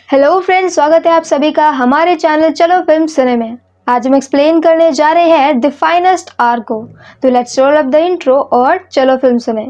Hello friends, स्वागत है आप सभी का हमारे चैनल चलो फिल्म सिने में। आज हम एक्सप्लेन करने जा रहे हैं द फाइनेस्ट आर को। तो let's roll up the intro और चलो फिल्म सुने।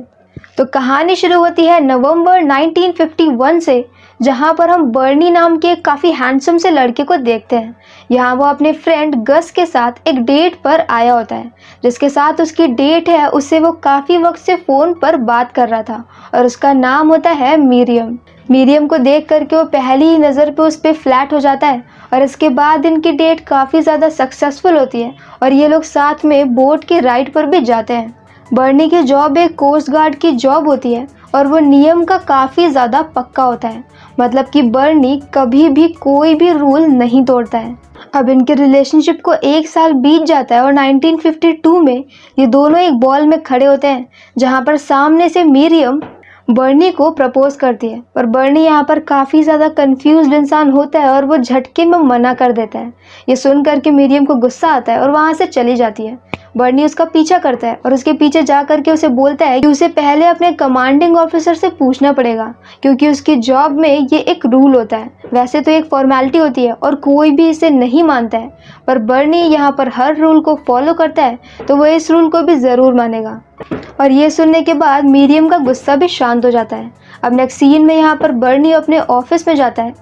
तो कहानी शुरू होती है नवंबर 1951 से, जहां पर हम बर्नी नाम के काफ़ी हैंडसम से लड़के को देखते हैं। यहाँ वो अपने फ्रेंड गस के साथ एक डेट पर आया होता है। जिसके साथ उसकी डेट है, उससे वो काफ़ी वक्त से फ़ोन पर बात कर रहा था और उसका नाम होता है मीरियम। मीरियम को देख करके वो पहली ही नज़र पे उस पर फ्लैट हो जाता है और इसके बाद इनकी डेट काफ़ी ज़्यादा सक्सेसफुल होती है और ये लोग साथ में बोट के राइड पर भी जाते हैं। बर्नी की जॉब एक कोस्ट गार्ड की जॉब होती है और वो नियम का काफ़ी ज़्यादा पक्का होता है। मतलब कि बर्नी कभी भी कोई भी रूल नहीं तोड़ता है। अब इनके रिलेशनशिप को एक साल बीत जाता है और 1952 में ये दोनों एक बॉल में खड़े होते हैं, जहाँ पर सामने से मीरियम बर्नी को प्रपोज करती है। पर बर्नी यहाँ पर काफ़ी ज़्यादा कंफ्यूज्ड इंसान होता है और वो झटके में मना कर देता है। ये सुन करके मीरियम को गुस्सा आता है और वहाँ से चली जाती है। बर्नी उसका पीछा करता है और उसके पीछे जा करके उसे बोलता है कि उसे पहले अपने कमांडिंग ऑफिसर से पूछना पड़ेगा, क्योंकि उसकी जॉब में ये एक रूल होता है। वैसे तो एक फॉर्मेलिटी होती है और कोई भी इसे नहीं मानता है, पर बर्नी यहाँ पर हर रूल को फॉलो करता है, तो वो इस रूल को भी ज़रूर मानेगा। और ये सुनने के बाद मीरियम का गुस्सा भी शांत हो जाता है। अब नेक्स्ट सीन में यहाँ पर बर्नी अपने ऑफिस में जाता है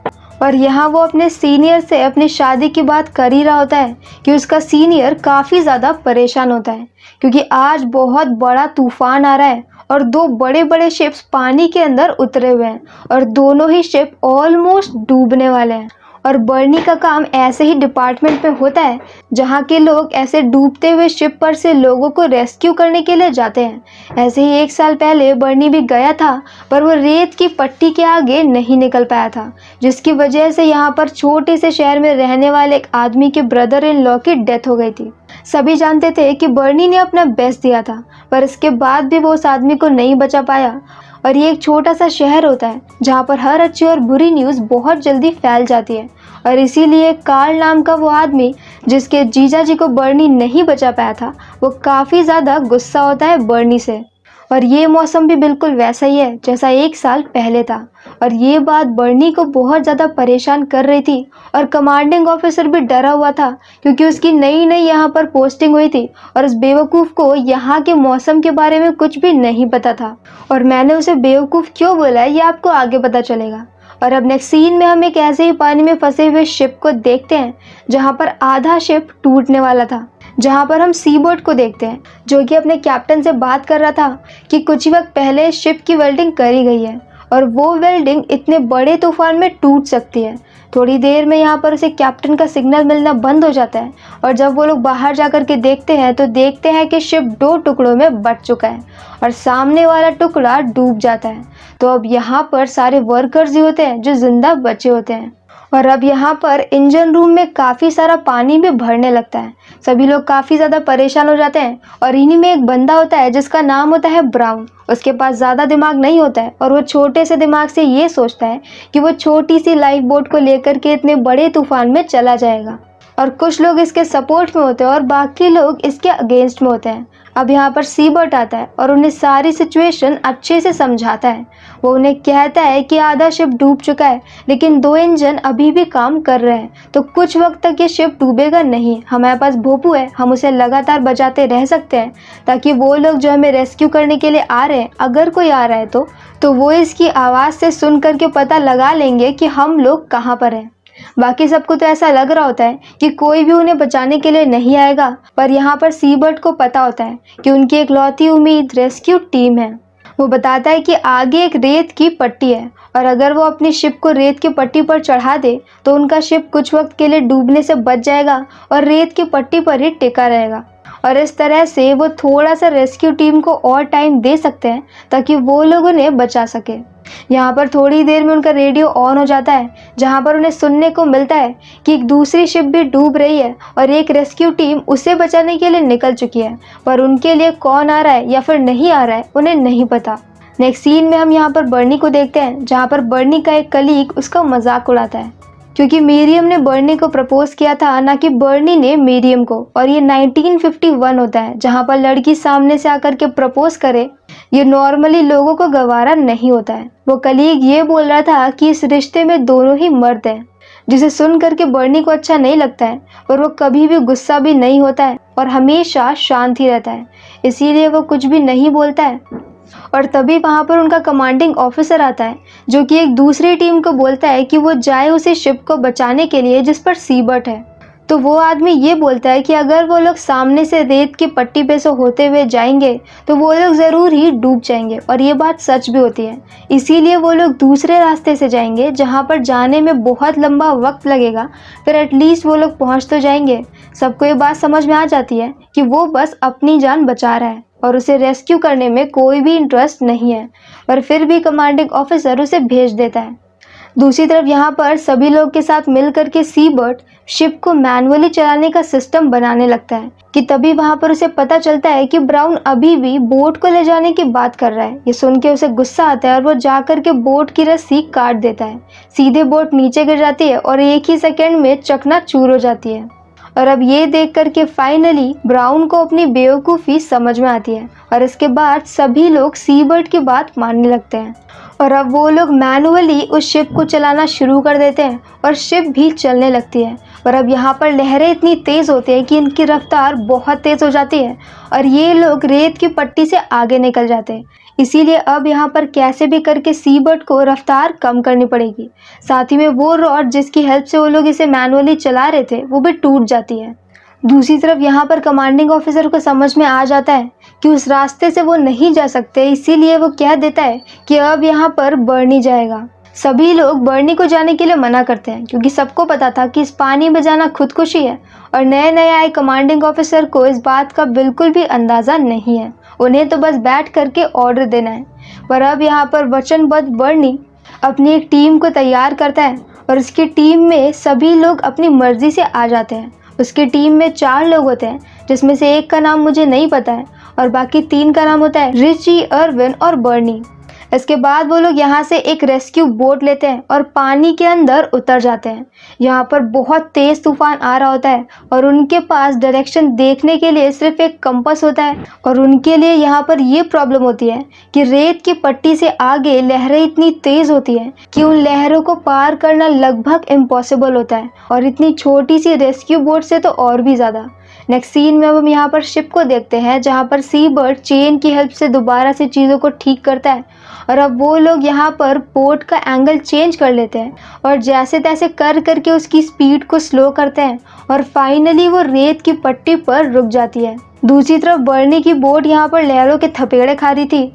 और यहाँ वो अपने सीनियर से अपनी शादी की बात कर ही रहा होता है कि उसका सीनियर काफ़ी ज़्यादा परेशान होता है, क्योंकि आज बहुत बड़ा तूफान आ रहा है और दो बड़े बड़े शिप्स पानी के अंदर उतरे हुए हैं और दोनों ही शिप ऑलमोस्ट डूबने वाले हैं। और बर्नी का काम ऐसे ही डिपार्टमेंट में होता है जहाँ के लोग ऐसे डूबते हुए शिप पर से लोगों को रेस्क्यू करने के लिए जाते हैं। ऐसे ही एक साल पहले बर्नी भी गया था, पर वो रेत की पट्टी के आगे नहीं निकल पाया था, जिसकी वजह से यहाँ पर छोटे से शहर में रहने वाले एक आदमी के ब्रदर इन लॉ की डेथ हो गई थी। सभी जानते थे कि बर्नी ने अपना बेस्ट दिया था, पर इसके बाद भी वो उस आदमी को नहीं बचा पाया। और ये एक छोटा सा शहर होता है जहाँ पर हर अच्छी और बुरी न्यूज़ बहुत जल्दी फैल जाती है, और इसीलिए कार्ल नाम का वो आदमी जिसके जीजा जी को बर्नी नहीं बचा पाया था, वो काफ़ी ज़्यादा गुस्सा होता है बर्नी से। और ये मौसम भी बिल्कुल वैसा ही है जैसा एक साल पहले था, और ये बात बर्नी को बहुत ज़्यादा परेशान कर रही थी। और कमांडिंग ऑफिसर भी डरा हुआ था, क्योंकि उसकी नई नई यहाँ पर पोस्टिंग हुई थी और उस बेवकूफ़ को यहाँ के मौसम के बारे में कुछ भी नहीं पता था। और मैंने उसे बेवकूफ़ क्यों बोला है, ये आपको आगे पता चलेगा। और अब नेक्स्ट सीन में हम एक ऐसे ही पानी में फंसे हुए शिप को देखते हैं जहाँ पर आधा शिप टूटने वाला था, जहाँ पर हम सी बोट को देखते हैं जो कि अपने कैप्टन से बात कर रहा था कि कुछ ही वक्त पहले शिप की वेल्डिंग करी गई है और वो वेल्डिंग इतने बड़े तूफान में टूट सकती है। थोड़ी देर में यहाँ पर उसे कैप्टन का सिग्नल मिलना बंद हो जाता है और जब वो लोग बाहर जा कर के देखते हैं तो देखते हैं कि शिप दो टुकड़ों में बट चुका है और सामने वाला टुकड़ा डूब जाता है। तो अब यहाँ पर सारे वर्कर्स ही होते हैं जो जिंदा बचे होते हैं। और अब यहाँ पर इंजन रूम में काफ़ी सारा पानी भी भरने लगता है। सभी लोग काफ़ी ज़्यादा परेशान हो जाते हैं और इन्हीं में एक बंदा होता है जिसका नाम होता है ब्राउन। उसके पास ज़्यादा दिमाग नहीं होता है और वो छोटे से दिमाग से ये सोचता है कि वो छोटी सी लाइफ बोट को लेकर के इतने बड़े तूफान में चला जाएगा। और कुछ लोग इसके सपोर्ट में होते हैं और बाकी लोग इसके अगेंस्ट में होते हैं। अब यहाँ पर सीबर्ट आता है और उन्हें सारी सिचुएशन अच्छे से समझाता है। वो उन्हें कहता है कि आधा शिप डूब चुका है, लेकिन दो इंजन अभी भी काम कर रहे हैं, तो कुछ वक्त तक ये शिप डूबेगा नहीं। हमारे पास भोपू है, हम उसे लगातार बचाते रह सकते हैं, ताकि वो लोग जो हमें रेस्क्यू करने के लिए आ रहे हैं, अगर कोई आ रहा है तो वो इसकी आवाज़ से सुन करके पता लगा लेंगे कि हम लोग कहाँ पर हैं। बाकी सबको तो ऐसा लग रहा होता है कि कोई भी उन्हें बचाने के लिए नहीं आएगा, पर यहाँ पर सीबर्ट को पता होता है कि उनकी इकलौती उम्मीद रेस्क्यू टीम है। वो बताता है कि आगे एक रेत की पट्टी है और अगर वो अपनी शिप को रेत की पट्टी पर चढ़ा दे तो उनका शिप कुछ वक्त के लिए डूबने से बच जाएगा और रेत की पट्टी पर ही टिका रहेगा। और इस तरह से वो थोड़ा सा रेस्क्यू टीम को और टाइम दे सकते हैं ताकि वो लोग उन्हें बचा सके। यहाँ पर थोड़ी देर में उनका रेडियो ऑन हो जाता है, जहाँ पर उन्हें सुनने को मिलता है कि एक दूसरी शिप भी डूब रही है और एक रेस्क्यू टीम उसे बचाने के लिए निकल चुकी है, पर उनके लिए कौन आ रहा है या फिर नहीं आ रहा है उन्हें नहीं पता। नेक्स्ट सीन में हम यहाँ पर बर्नी को देखते हैं, जहाँ पर बर्नी का एक कलीग उसका मजाक उड़ाता है। क्योंकि मीरियम ने बर्नी को प्रपोज किया था, ना कि बर्नी ने मीरियम को। और ये 1951 होता है जहाँ पर लड़की सामने से आकर के प्रपोज करे, ये नॉर्मली लोगों को गवारा नहीं होता है। वो कलीग ये बोल रहा था कि इस रिश्ते में दोनों ही मर्द हैं, जिसे सुन करके बर्नी को अच्छा नहीं लगता है, और वो कभी भी गुस्सा भी नहीं होता है और हमेशा शांत ही रहता है, इसीलिए वो कुछ भी नहीं बोलता है। और तभी वहाँ पर उनका कमांडिंग ऑफिसर आता है, जो कि एक दूसरी टीम को बोलता है कि वो जाए उसे शिप को बचाने के लिए जिस पर सीबर्ट है। तो वो आदमी ये बोलता है कि अगर वो लोग सामने से रेत की पट्टी पे से होते हुए जाएंगे तो वो लोग ज़रूर ही डूब जाएंगे, और ये बात सच भी होती है। इसीलिए वो लोग दूसरे रास्ते से जाएंगे जहाँ पर जाने में बहुत लंबा वक्त लगेगा, फिर एटलीस्ट वो लोग पहुँच तो जाएंगे। सबको ये बात समझ में आ जाती है कि वो बस अपनी जान बचा रहा है और उसे रेस्क्यू करने में कोई भी इंटरेस्ट नहीं है, पर फिर भी कमांडिंग ऑफिसर उसे भेज देता है। दूसरी तरफ यहाँ पर सभी लोग के साथ मिल करके सीबर्ट शिप को मैनुअली चलाने का सिस्टम बनाने लगता है कि तभी वहाँ पर उसे पता चलता है कि ब्राउन अभी भी बोट को ले जाने की बात कर रहा है। ये सुन के उसे गुस्सा आता है और वो जाकर के बोट की रस्सी काट देता है। सीधे बोट नीचे गिर जाती है और एक ही सेकेंड में चकनाचूर हो जाती है। और अब ये देख करके फाइनली ब्राउन को अपनी बेवकूफ़ी समझ में आती है, और इसके बाद सभी लोग सीबर्ट की बात मानने लगते हैं। और अब वो लोग मैनुअली उस शिप को चलाना शुरू कर देते हैं और शिप भी चलने लगती है। और अब यहाँ पर लहरें इतनी तेज़ होती हैं कि इनकी रफ्तार बहुत तेज़ हो जाती है और ये लोग रेत की पट्टी से आगे निकल जाते हैं। इसीलिए अब यहाँ पर कैसे भी करके सीबर्ट को रफ्तार कम करनी पड़ेगी। साथ ही में वो रॉड जिसकी हेल्प से वो लोग इसे मैनुअली चला रहे थे वो भी टूट जाती है। दूसरी तरफ यहाँ पर कमांडिंग ऑफिसर को समझ में आ जाता है कि उस रास्ते से वो नहीं जा सकते, इसीलिए वो कह देता है कि अब यहाँ पर बर्नी जाएगा। सभी लोग बर्नी को जाने के लिए मना करते हैं क्योंकि सबको पता था कि इस पानी में जाना खुदकुशी है, और नए नए आए कमांडिंग ऑफिसर को इस बात का बिल्कुल भी अंदाज़ा नहीं है। उन्हें तो बस बैठ करके ऑर्डर देना है। पर अब यहाँ पर वचनबद्ध बर्नी अपनी एक टीम को तैयार करता है और उसकी टीम में सभी लोग अपनी मर्जी से आ जाते हैं। उसकी टीम में 4 लोग होते हैं, जिसमें से एक का नाम मुझे नहीं पता है और बाकी 3 का नाम होता है रिची, अर्विन और बर्नी। इसके बाद वो लोग यहाँ से एक रेस्क्यू बोट लेते हैं और पानी के अंदर उतर जाते हैं। यहाँ पर बहुत तेज़ तूफान आ रहा होता है और उनके पास डायरेक्शन देखने के लिए सिर्फ एक कंपास होता है, और उनके लिए यहाँ पर ये प्रॉब्लम होती है कि रेत की पट्टी से आगे लहरें इतनी तेज़ होती हैं कि उन लहरों को पार करना लगभग इम्पॉसिबल होता है, और इतनी छोटी सी रेस्क्यू बोट से तो और भी ज़्यादा। नेक्स्ट सीन में अब हम यहाँ पर शिप को देखते हैं जहाँ पर सीबर्ट चेन की हेल्प से दोबारा से चीज़ों को ठीक करता है, और अब वो लोग यहाँ पर बोट का एंगल चेंज कर लेते हैं और जैसे तैसे कर करके उसकी स्पीड को स्लो करते हैं, और फाइनली वो रेत की पट्टी पर रुक जाती है। दूसरी तरफ बर्नी की बोट यहाँ पर लहरों के थपेड़े खा रही थी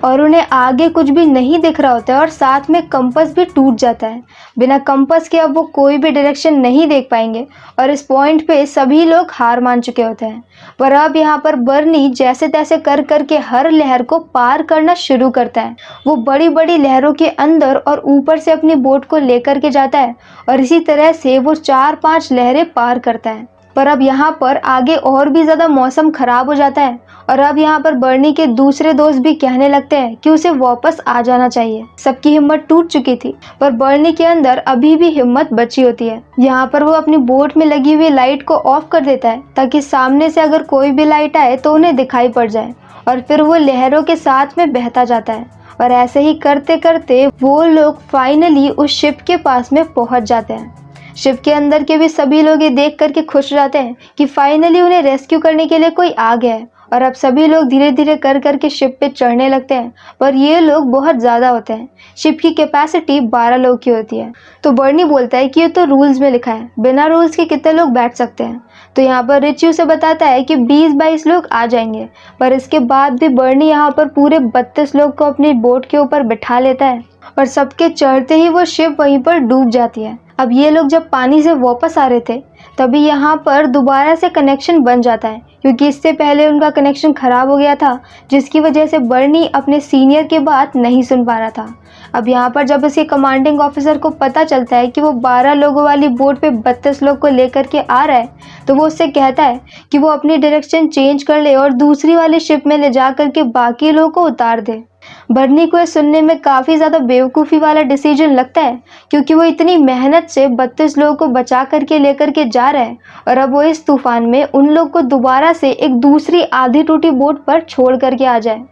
और उन्हें आगे कुछ भी नहीं दिख रहा होता है, और साथ में कंपास भी टूट जाता है। बिना कंपास के अब वो कोई भी डायरेक्शन नहीं देख पाएंगे, और इस पॉइंट पे सभी लोग हार मान चुके होते हैं। पर अब यहाँ पर बर्नी जैसे तैसे कर करके हर लहर को पार करना शुरू करता है। वो बड़ी बड़ी लहरों के अंदर और ऊपर से अपनी बोट को लेकर के जाता है, और इसी तरह से वो 4-5 लहरें पार करता है। पर अब यहाँ पर आगे और भी ज़्यादा मौसम ख़राब हो जाता है, और अब यहाँ पर बर्नी के दूसरे दोस्त भी कहने लगते हैं कि उसे वापस आ जाना चाहिए। सबकी हिम्मत टूट चुकी थी, पर बर्नी के अंदर अभी भी हिम्मत बची होती है। यहाँ पर वो अपनी बोट में लगी हुई लाइट को ऑफ कर देता है ताकि सामने से अगर कोई भी लाइट आए तो उन्हें दिखाई पड़ जाए, और फिर वो लहरों के साथ में बहता जाता है। और ऐसे ही करते करते वो लोग फाइनली उस शिप के पास में पहुँच जाते हैं। शिप के अंदर के भी सभी लोग ये देख करके खुश हो जाते हैं कि फाइनली उन्हें रेस्क्यू करने के लिए कोई आ गया है, और अब सभी लोग धीरे धीरे कर करके शिप पे चढ़ने लगते हैं। पर ये लोग बहुत ज़्यादा होते हैं। शिप की कैपेसिटी 12 लोग की होती है। तो बर्नी बोलता है कि ये तो रूल्स में लिखा है, बिना रूल्स के कितने लोग बैठ सकते हैं। तो यहाँ पर रिची उसे बताता है कि 20-22 लोग आ जाएंगे, पर इसके बाद भी बर्नी यहाँ पर पूरे 32 लोग को अपनी बोट के ऊपर बिठा लेता है, और सबके चढ़ते ही वो शिप वहीं पर डूब जाती है। अब ये लोग जब पानी से वापस आ रहे थे तभी यहाँ पर दोबारा से कनेक्शन बन जाता है, क्योंकि इससे पहले उनका कनेक्शन ख़राब हो गया था, जिसकी वजह से बर्नी अपने सीनियर की बात नहीं सुन पा रहा था। अब यहाँ पर जब उसके कमांडिंग ऑफिसर को पता चलता है कि वो 12 लोगों वाली बोट पे 32 लोग को लेकर के आ रहा है, तो वो उससे कहता है कि वो अपनी डायरेक्शन चेंज कर ले और दूसरी वाली शिप में ले जा करके बाकी लोगों को उतार दे। बर्नी को ये सुनने में काफ़ी ज़्यादा बेवकूफ़ी वाला डिसीजन लगता है, क्योंकि वो इतनी मेहनत से 32 लोगों को बचा करके लेकर के जा रहा है और अब वो इस तूफान में उन लोग को दोबारा से एक दूसरी आधी टूटी बोट पर छोड़ करके आ जाए।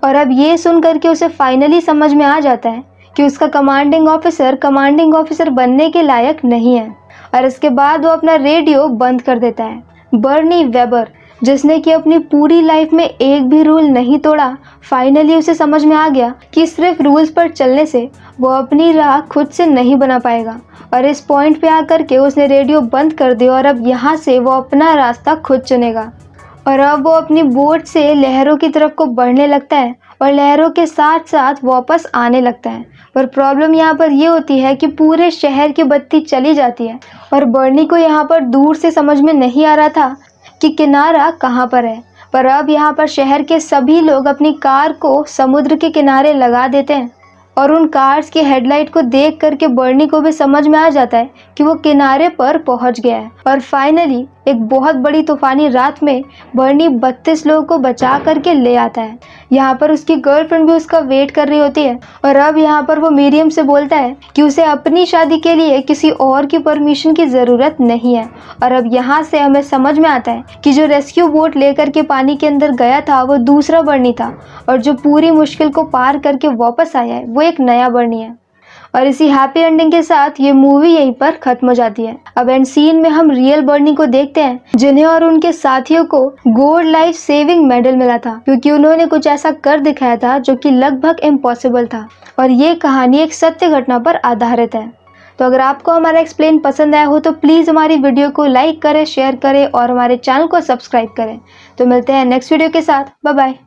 और अब ये सुन करके उसे फाइनली समझ में आ जाता है कि उसका कमांडिंग ऑफिसर बनने के लायक नहीं है और इसके बाद वो अपना रेडियो बंद कर देता है। बर्नी वेबर, जिसने कि अपनी पूरी लाइफ में एक भी रूल नहीं तोड़ा, फाइनली उसे समझ में आ गया कि सिर्फ रूल्स पर चलने से वो अपनी राह खुद से नहीं बना पाएगा और इस पॉइंट पे आकर के उसने रेडियो बंद कर दिया और अब यहाँ से वो अपना रास्ता खुद चुनेगा। और अब वो अपनी बोट से लहरों की तरफ को बढ़ने लगता है और लहरों के साथ साथ वापस आने लगता है। पर प्रॉब्लम यहाँ पर ये होती है कि पूरे शहर की बत्ती चली जाती है और बर्नी को यहाँ पर दूर से समझ में नहीं आ रहा था कि किनारा कहाँ पर है। पर अब यहाँ पर शहर के सभी लोग अपनी कार को समुद्र के किनारे लगा देते हैं और उन कार्स की हेडलाइट को देख करके बर्नी को भी समझ में आ जाता है कि वो किनारे पर पहुंच गया है। और फाइनली एक बहुत बड़ी तूफानी रात में बर्नी 32 लोगों को बचा करके ले आता है। यहाँ पर उसकी गर्लफ्रेंड भी उसका वेट कर रही होती है और अब यहाँ पर वो मीरियम से बोलता है कि उसे अपनी शादी के लिए किसी और की परमिशन की ज़रूरत नहीं है। और अब यहाँ से हमें समझ में आता है कि जो रेस्क्यू बोट लेकर के पानी के अंदर गया था वो दूसरा बर्नी था और जो पूरी मुश्किल को पार करके वापस आया है वो एक नया बर्नी है। और इसी हैप्पी एंडिंग के साथ ये मूवी यहीं पर खत्म हो जाती है। अब एंड सीन में हम रियल बर्नी को देखते हैं, जिन्हें और उनके साथियों को गोल्ड लाइफ सेविंग मेडल मिला था क्योंकि उन्होंने कुछ ऐसा कर दिखाया था जो कि लगभग इम्पॉसिबल था। और ये कहानी एक सत्य घटना पर आधारित है। तो अगर आपको हमारा एक्सप्लेन पसंद आया हो तो प्लीज़ हमारी वीडियो को लाइक करें, शेयर करें और हमारे चैनल को सब्सक्राइब करें। तो मिलते हैं नेक्स्ट वीडियो के साथ। Bye bye.